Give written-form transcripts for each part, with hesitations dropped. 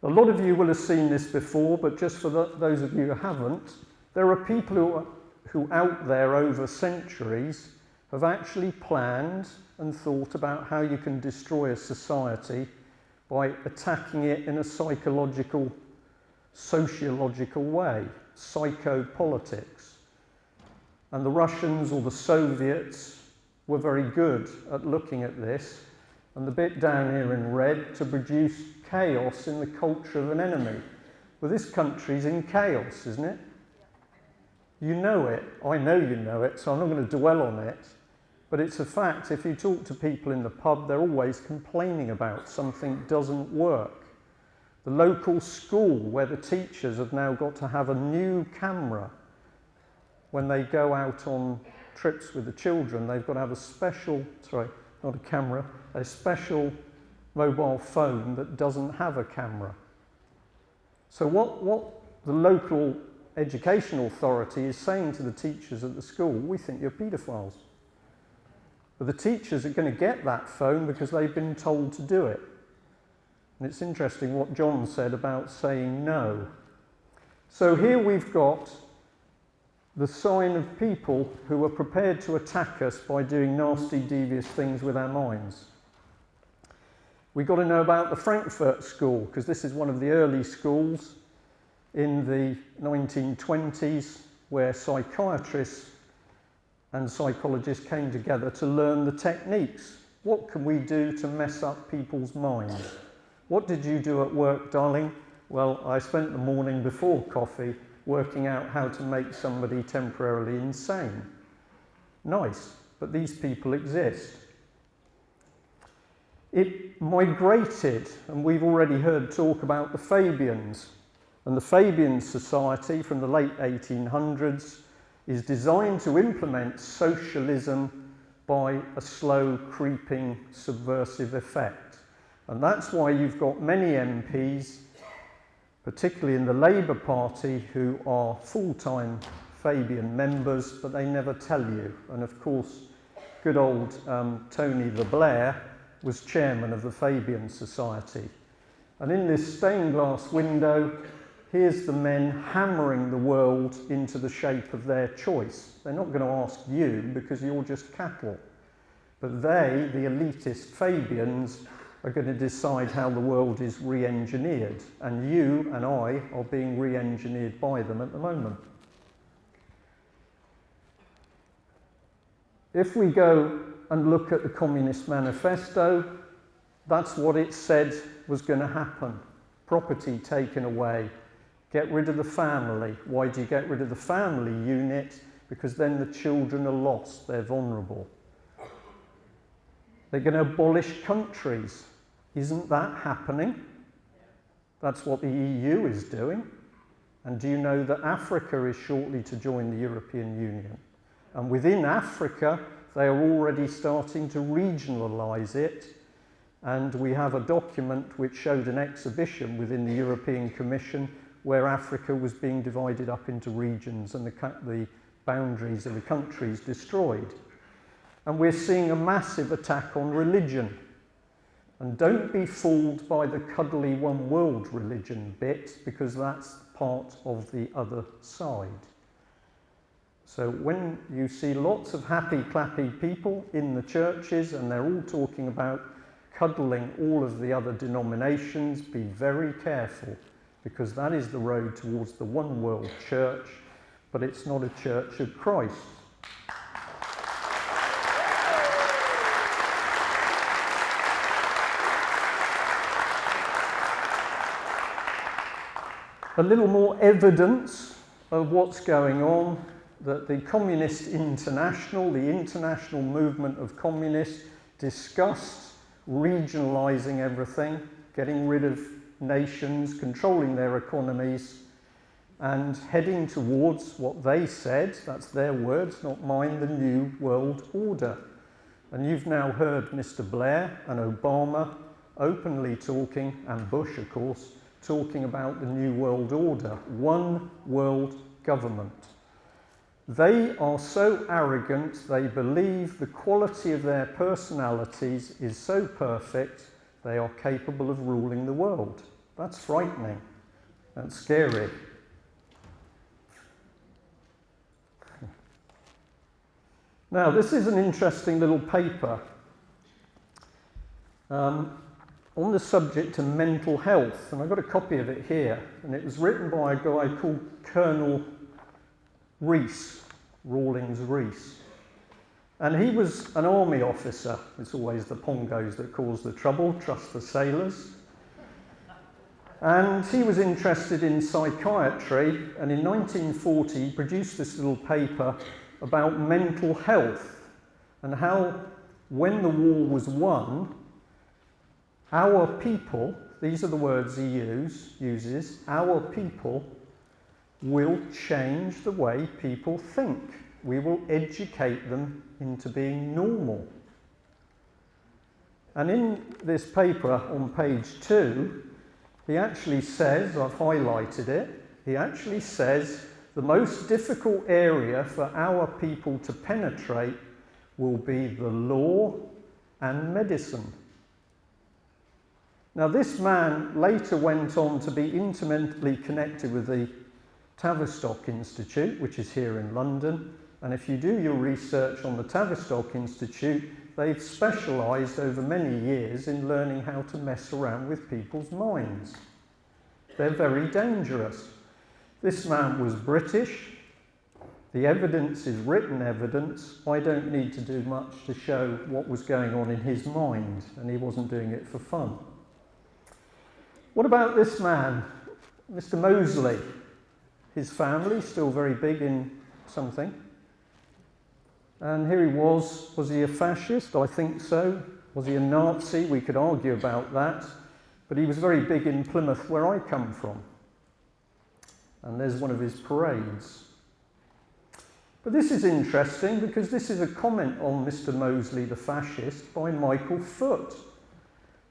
A lot of you will have seen this before, but just for those of you who haven't, there are people who out there over centuries have actually planned and thought about how you can destroy a society by attacking it in a psychological, sociological way, psychopolitics. And the Russians or the Soviets were very good at looking at this, and the bit down here in red, to produce chaos in the culture of an enemy. Well, this country's in chaos, isn't it? You know it. I know you know it, so I'm not going to dwell on it. But it's a fact. If you talk to people in the pub, they're always complaining about something doesn't work. The local school, where the teachers have now got to have a new camera. When they go out on trips with the children, they've got to have a special, sorry, not a camera, a special mobile phone that doesn't have a camera. So what the local education authority is saying to the teachers at the school, we think you're paedophiles. But the teachers are going to get that phone because they've been told to do it. And it's interesting what John said about saying no. So here we've got the sign of people who are prepared to attack us by doing nasty, devious things with our minds. We've got to know about the Frankfurt School, because this is one of the early schools in the 1920s where psychiatrists and psychologists came together to learn the techniques. What can we do to mess up people's minds? What did you do at work, darling? Well, I spent the morning before coffee working out how to make somebody temporarily insane. Nice, but these people exist. It migrated, and we've already heard talk about the Fabians. And the Fabian Society from the late 1800s is designed to implement socialism by a slow, creeping, subversive effect. And that's why you've got many MPs, particularly in the Labour Party, who are full-time Fabian members, but they never tell you. And of course, good old Tony the Blair was chairman of the Fabian Society. And in this stained glass window, here's the men hammering the world into the shape of their choice. They're not going to ask you because you're just cattle. But they, the elitist Fabians, are going to decide how the world is re-engineered. And you and I are being re-engineered by them at the moment. If we go and look at the Communist Manifesto, that's what it said was going to happen. Property taken away. Get rid of the family. Why do you get rid of the family unit? Because then the children are lost. They're vulnerable. They're going to abolish countries. Isn't that happening? That's what the EU is doing. And do you know that Africa is shortly to join the European Union? And within Africa, they are already starting to regionalise it. And we have a document which showed an exhibition within the European Commission where Africa was being divided up into regions and the boundaries of the countries destroyed. And we're seeing a massive attack on religion. And don't be fooled by the cuddly one world religion bit, because that's part of the other side. So when you see lots of happy, clappy people in the churches and they're all talking about cuddling all of the other denominations, be very careful, because that is the road towards the one world church, but it's not a church of Christ. A little more evidence of what's going on, that the Communist International, the international movement of communists, discussed regionalising everything, getting rid of nations, controlling their economies, and heading towards what they said, that's their words, not mine, the New World Order. And you've now heard Mr. Blair and Obama openly talking, and Bush, of course, talking about the New World Order, one world government. They are so arrogant, they believe the quality of their personalities is so perfect, they are capable of ruling the world. That's frightening. That's scary. Now, this is an interesting little paper on the subject of mental health, and I've got a copy of it here, and it was written by a guy called Colonel Rees, Rawlings Rees. And he was an army officer. It's always the Pongos that cause the trouble, trust the sailors. And he was interested in psychiatry, and in 1940 he produced this little paper about mental health and how, when the war was won, our people, these are the words he uses, our people will change the way people think. We will educate them into being normal. And in this paper on page 2, he actually says, I've highlighted it, he actually says the most difficult area for our people to penetrate will be the law and medicine. Now, this man later went on to be intimately connected with the Tavistock Institute, which is here in London. And if you do your research on the Tavistock Institute, they've specialised over many years in learning how to mess around with people's minds. They're very dangerous. This man was British. The evidence is written evidence. I don't need to do much to show what was going on in his mind, and he wasn't doing it for fun. What about this man, Mr. Mosley? His family, still very big in something. And here he was. Was he a fascist? I think so. Was he a Nazi? We could argue about that. But he was very big in Plymouth, where I come from. And there's one of his parades. But this is interesting because this is a comment on Mr. Mosley the fascist by Michael Foot,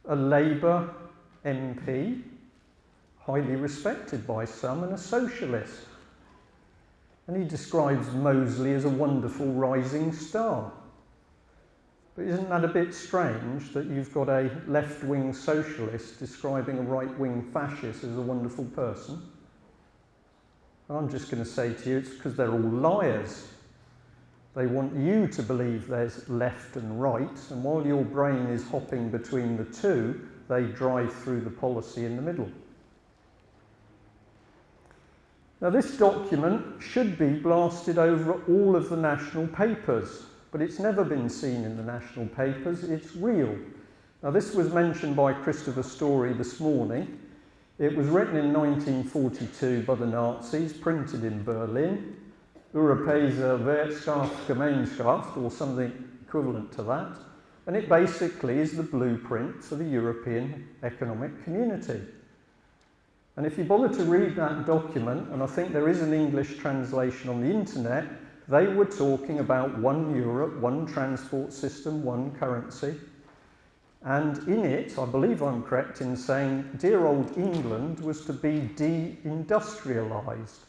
a Labour MP, highly respected by some, and a socialist. And he describes Mosley as a wonderful rising star. But isn't that a bit strange that you've got a left-wing socialist describing a right-wing fascist as a wonderful person? And I'm just going to say to you, it's because they're all liars. They want you to believe there's left and right, and while your brain is hopping between the two, they drive through the policy in the middle. Now, this document should be blasted over all of the national papers, but it's never been seen in the national papers. It's real. Now, this was mentioned by Christopher Story this morning. It was written in 1942 by the Nazis, printed in Berlin, Europäische Wirtschaftsgemeinschaft, or something equivalent to that. And it basically is the blueprint for the European Economic Community. And if you bother to read that document, and I think there is an English translation on the internet, they were talking about one Europe, one transport system, one currency. And in it, I believe I'm correct in saying, dear old England was to be de-industrialised.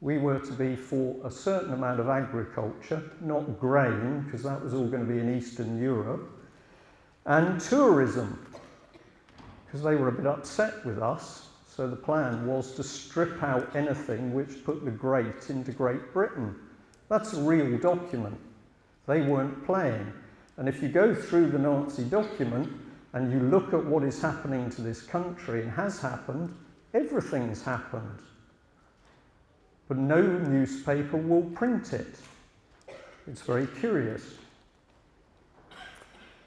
We were to be for a certain amount of agriculture, not grain, because that was all going to be in Eastern Europe, and tourism, because they were a bit upset with us. So the plan was to strip out anything which put the great into Great Britain. That's a real document. They weren't playing. And if you go through the Nazi document and you look at what is happening to this country and has happened, everything's happened. But no newspaper will print it. It's very curious.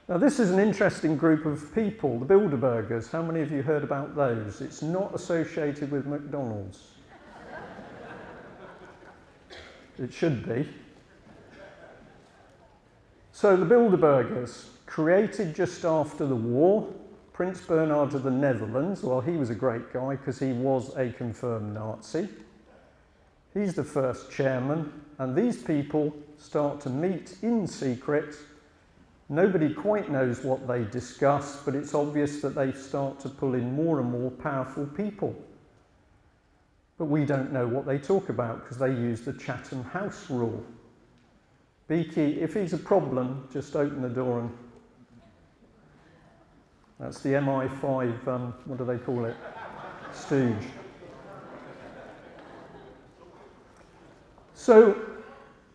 Now, this is an interesting group of people, the Bilderbergers. How many of you heard about those? It's not associated with McDonald's. It should be. So the Bilderbergers, created just after the war, Prince Bernhard of the Netherlands, well, he was a great guy because he was a confirmed Nazi. He's the first chairman, and these people start to meet in secret. Nobody quite knows what they discuss, but it's obvious that they start to pull in more and more powerful people. But we don't know what they talk about because they use the Chatham House rule. Beaky, if he's a problem, just open the door and... That's the MI5, what do they call it? stooge. So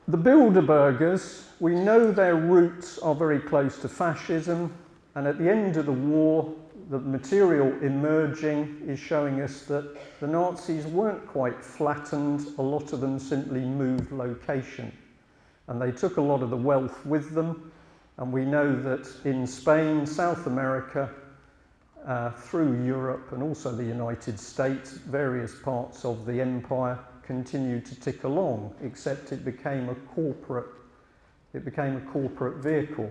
the Bilderbergers, we know their roots are very close to fascism, and at the end of the war, the material emerging is showing us that the Nazis weren't quite flattened. A lot of them simply moved location, and they took a lot of the wealth with them. And we know that in Spain, South America, through Europe and also the United States, various parts of the empire continued to tick along, except it became a corporate vehicle.